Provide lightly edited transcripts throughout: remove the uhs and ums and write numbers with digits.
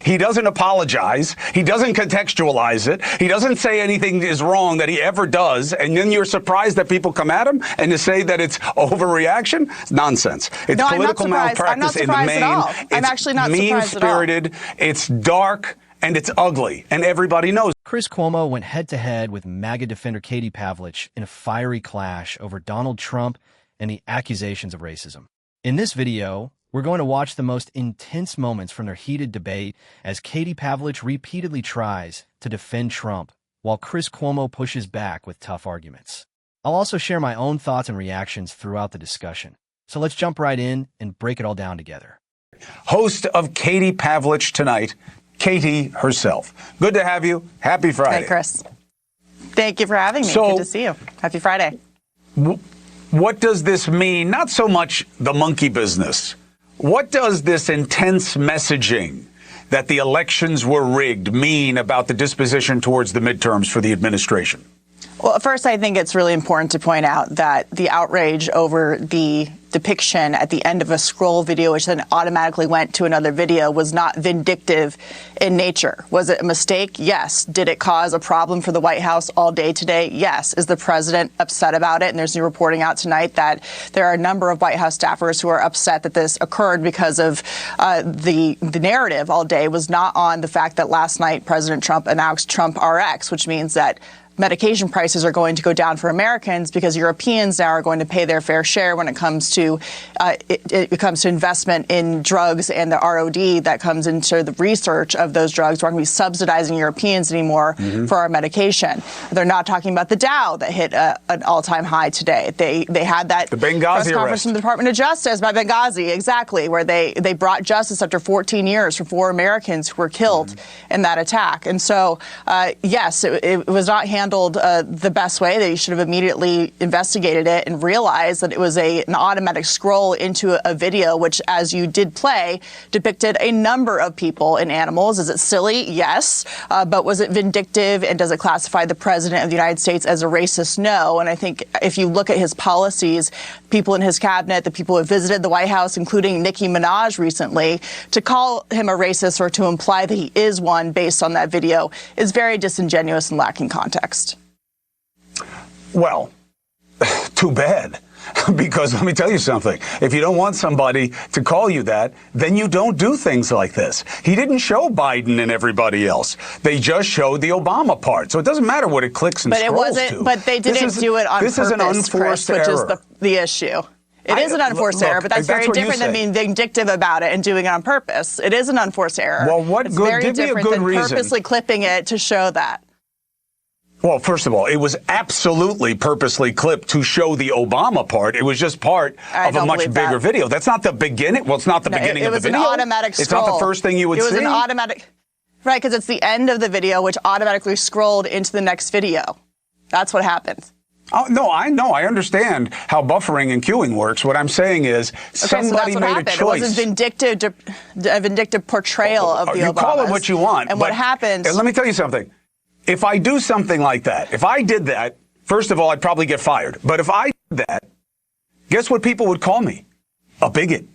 He doesn't apologize. He doesn't contextualize it. He doesn't say anything is wrong that he ever does. And then you're surprised that people come at him and to say that it's overreaction? It's nonsense. It's political malpractice in the main. I'm actually not surprised at all. Mean-spirited. It's dark and it's ugly. And everybody knows. Chris Cuomo went head-to-head with MAGA defender Katie Pavlich in a fiery clash over Donald Trump and the accusations of racism. In this video, we're going to watch the most intense moments from their heated debate as Katie Pavlich repeatedly tries to defend Trump while Chris Cuomo pushes back with tough arguments. I'll also share my own thoughts and reactions throughout the discussion. So let's jump right in and break it all down together. Host of Katie Pavlich Tonight, Katie herself. Good to have you. Happy Friday. Hey, Chris. Thank you for having me. Good to see you. Happy Friday. What does this mean? Not so much the monkey business. What does this intense messaging that the elections were rigged mean about the disposition towards the midterms for the administration? Well, first, I think it's really important to point out that the outrage over the depiction at the end of a scroll video, which then automatically went to another video, was not vindictive in nature. Was it a mistake? Yes. Did it cause a problem for the White House all day today? Yes. Is the president upset about it? And there's new reporting out tonight that there are a number of White House staffers who are upset that this occurred because of the narrative all day was not on the fact that last night President Trump announced Trump RX, which means that medication prices are going to go down for Americans because Europeans now are going to pay their fair share when it comes to investment in drugs and the ROD that comes into the research of those drugs. We're not going to be subsidizing Europeans anymore for our medication. They're not talking about the Dow that hit an all-time high today. They had that the Benghazi press conference arrest from the Department of Justice about Benghazi, exactly, where they brought justice after 14 years for 4 Americans who were killed in that attack. And so, yes, it was not handled the best way. They should have immediately investigated it and realized that it was an automatic scroll into a video, which, as you did play, depicted a number of people and animals. Is it silly? Yes. But was it vindictive, and does it classify the president of the United States as a racist? No. And I think if you look at his policies, people in his cabinet, the people who have visited the White House, including Nicki Minaj recently, to call him a racist or to imply that he is one based on that video is very disingenuous and lacking context. Well, too bad. Because let me tell you something. If you don't want somebody to call you that, then you don't do things like this. He didn't show Biden and everybody else. They just showed the Obama part. So it doesn't matter what it clicks and scrolls to. But they didn't do it on purpose, This is an unforced Chris, error. Which is the issue. It is an unforced error, but that's very different than being vindictive about it and doing it on purpose. It is an unforced error. Well, what good? Give me a good reason. Purposely clipping it to show that. Well, first of all, it was absolutely purposely clipped to show the Obama part. It was just part of a much bigger video. That's not the beginning. Well, it's not the beginning of the video. It was an automatic scroll. It's not the first thing you would see. It was an automatic, right, because it's the end of the video, which automatically scrolled into the next video. That's what happened. Oh, no, I know. I understand how buffering and queuing works. What I'm saying is somebody made a choice. It was a vindictive portrayal of the Obamas. You call it what you want. And what happened... Let me tell you something. If I do something like that, if I did that, first of all, I'd probably get fired. But if I did that, guess what people would call me? A bigot.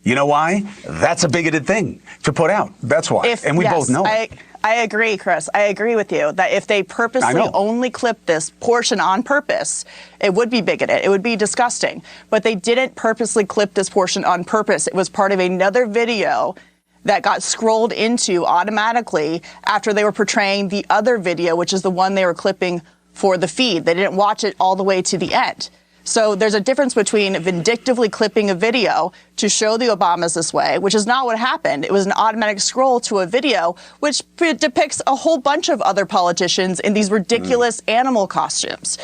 You know why? That's a bigoted thing to put out. That's why. And we both know it. I agree, Chris. I agree with you that if they purposely only clipped this portion on purpose, it would be bigoted. It would be disgusting. But they didn't purposely clip this portion on purpose. It was part of another video that got scrolled into automatically after they were portraying the other video, which is the one they were clipping for the feed. They didn't watch it all the way to the end. So there's a difference between vindictively clipping a video to show the Obamas this way, which is not what happened. It was an automatic scroll to a video which depicts a whole bunch of other politicians in these ridiculous animal costumes.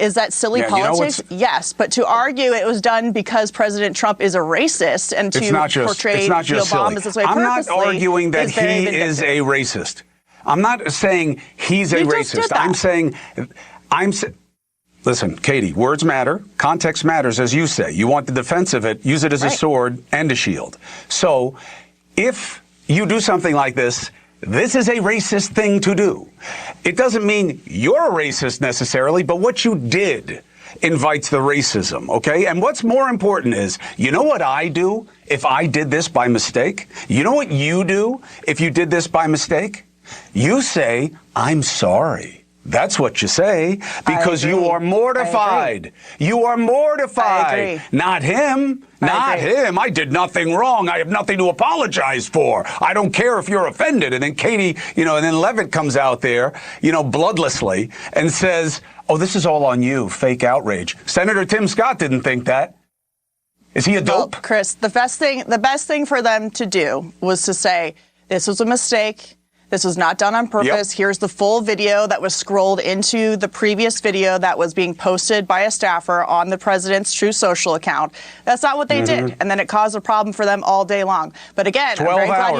Is that silly politics? Yes. But to argue it was done because President Trump is a racist and to portray the Obamas this way purposely, I'm not arguing that he is a racist. I'm not saying he's a racist. I'm saying listen, Katie, words matter. Context matters, as you say. You want the defense of it, use it as a sword and a shield. So if you do something like this, this is a racist thing to do. It doesn't mean you're a racist necessarily, but what you did invites the racism, okay? And what's more important is, you know what I do if I did this by mistake? You know what you do if you did this by mistake? You say, I'm sorry. That's what you say, because you are mortified. You are mortified. Not him. Not him. I did nothing wrong. I have nothing to apologize for. I don't care if you're offended. And then Katie, and then Levitt comes out there, bloodlessly and says, oh, this is all on you, fake outrage. Senator Tim Scott didn't think that. Is he a dope? Well, Chris, the best thing for them to do was to say, this was a mistake. This was not done on purpose. Yep. Here's the full video that was scrolled into the previous video that was being posted by a staffer on the president's True Social account. That's not what they did. And then it caused a problem for them all day long. But again, I'm very glad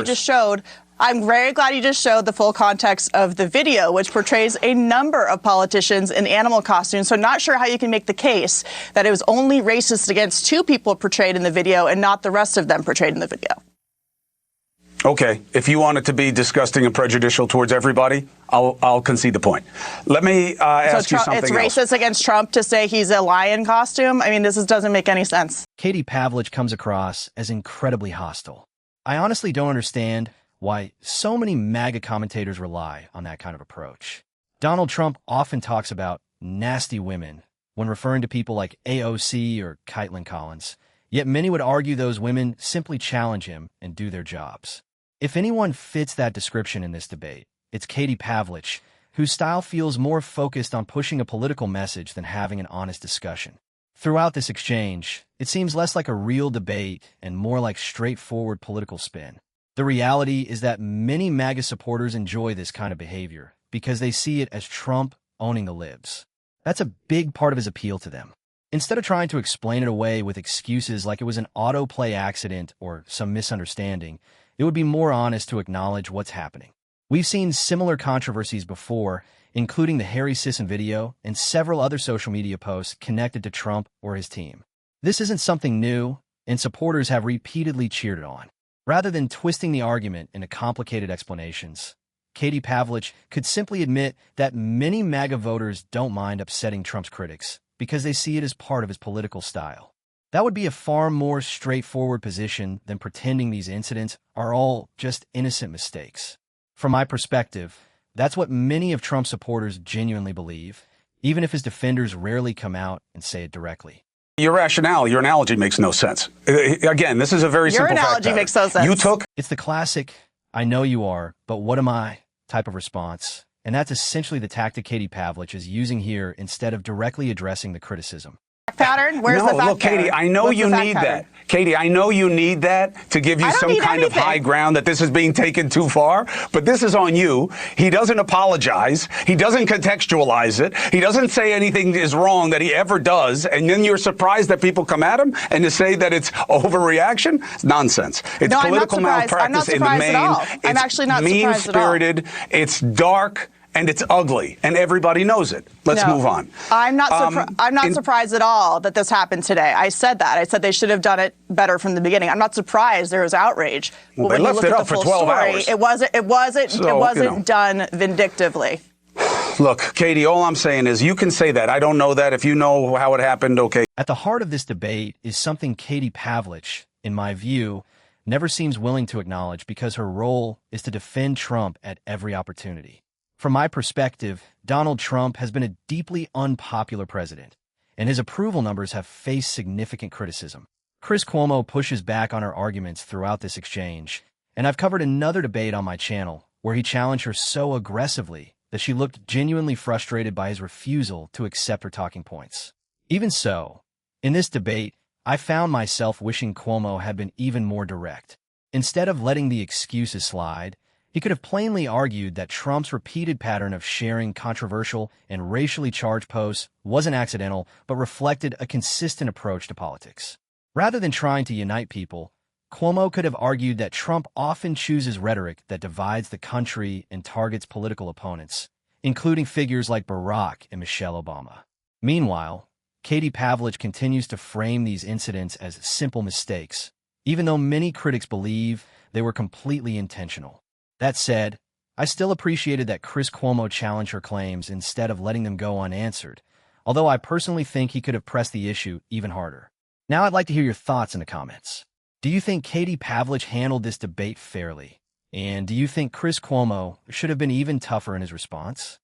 you just showed the full context of the video, which portrays a number of politicians in animal costumes. So not sure how you can make the case that it was only racist against 2 people portrayed in the video and not the rest of them portrayed in the video. Okay, if you want it to be disgusting and prejudicial towards everybody, I'll concede the point. Let me ask you something else. It's racist against Trump to say he's a lion costume? I mean, this doesn't make any sense. Katie Pavlich comes across as incredibly hostile. I honestly don't understand why so many MAGA commentators rely on that kind of approach. Donald Trump often talks about nasty women when referring to people like AOC or Caitlin Collins, yet many would argue those women simply challenge him and do their jobs. If anyone fits that description in this debate, it's Katie Pavlich, whose style feels more focused on pushing a political message than having an honest discussion. Throughout this exchange, it seems less like a real debate and more like straightforward political spin. The reality is that many MAGA supporters enjoy this kind of behavior because they see it as Trump owning the libs. That's a big part of his appeal to them. Instead of trying to explain it away with excuses like it was an autoplay accident or some misunderstanding, it would be more honest to acknowledge what's happening. We've seen similar controversies before, including the Harry Sisson video and several other social media posts connected to Trump or his team. This isn't something new, and supporters have repeatedly cheered it on. Rather than twisting the argument into complicated explanations, Katie Pavlich could simply admit that many MAGA voters don't mind upsetting Trump's critics because they see it as part of his political style. That would be a far more straightforward position than pretending these incidents are all just innocent mistakes. From my perspective, that's what many of Trump's supporters genuinely believe, even if his defenders rarely come out and say it directly. Your rationale, your analogy makes no sense. Again, this is a very simple fact. Your analogy makes no sense. It's the classic, I know you are, but what am I type of response. And that's essentially the tactic Katie Pavlich is using here instead of directly addressing the criticism. Pattern? Where's the fact look, Katie, pattern? I know you need that. Katie, I know you need that to give you some kind of high ground that this is being taken too far, but this is on you. He doesn't apologize. He doesn't contextualize it. He doesn't say anything is wrong that he ever does, and then you're surprised that people come at him and to say that it's overreaction? It's nonsense. It's political malpractice in the main. I'm actually not surprised at all. It's mean-spirited. It's dark. And it's ugly, and everybody knows it. Let's move on. I'm not surprised at all that this happened today. I said that. I said they should have done it better from the beginning. I'm not surprised there was outrage. Well, they left it up for 12 hours. It wasn't done vindictively. Look, Katie, all I'm saying is you can say that. I don't know that. If you know how it happened, okay. At the heart of this debate is something Katie Pavlich, in my view, never seems willing to acknowledge because her role is to defend Trump at every opportunity. From my perspective, Donald Trump has been a deeply unpopular president, and his approval numbers have faced significant criticism. Chris Cuomo pushes back on her arguments throughout this exchange, and I've covered another debate on my channel where he challenged her so aggressively that she looked genuinely frustrated by his refusal to accept her talking points. Even so, in this debate, I found myself wishing Cuomo had been even more direct. Instead of letting the excuses slide, he could have plainly argued that Trump's repeated pattern of sharing controversial and racially charged posts wasn't accidental, but reflected a consistent approach to politics. Rather than trying to unite people, Cuomo could have argued that Trump often chooses rhetoric that divides the country and targets political opponents, including figures like Barack and Michelle Obama. Meanwhile, Katie Pavlich continues to frame these incidents as simple mistakes, even though many critics believe they were completely intentional. That said, I still appreciated that Chris Cuomo challenged her claims instead of letting them go unanswered, although I personally think he could have pressed the issue even harder. Now I'd like to hear your thoughts in the comments. Do you think Katie Pavlich handled this debate fairly? And do you think Chris Cuomo should have been even tougher in his response?